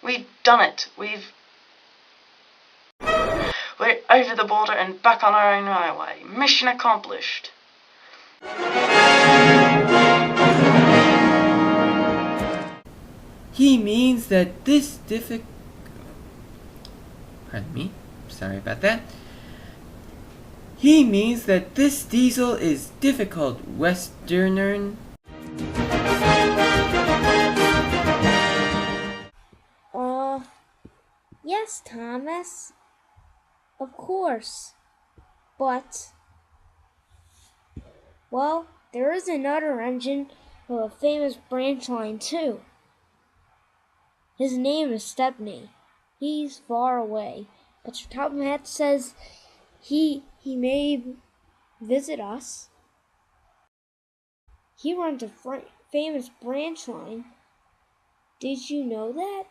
We've done it. We're over the border and back on our own highway. Mission accomplished. He means that this Pardon me. Sorry about that. He means that this diesel is difficult, Westerner. Yes, Thomas. Of course. But, well, there is another engine of a famous branch line, too. His name is Stepney. He's far away, but your top of my head says he may visit us. He runs a famous branch line. Did you know that?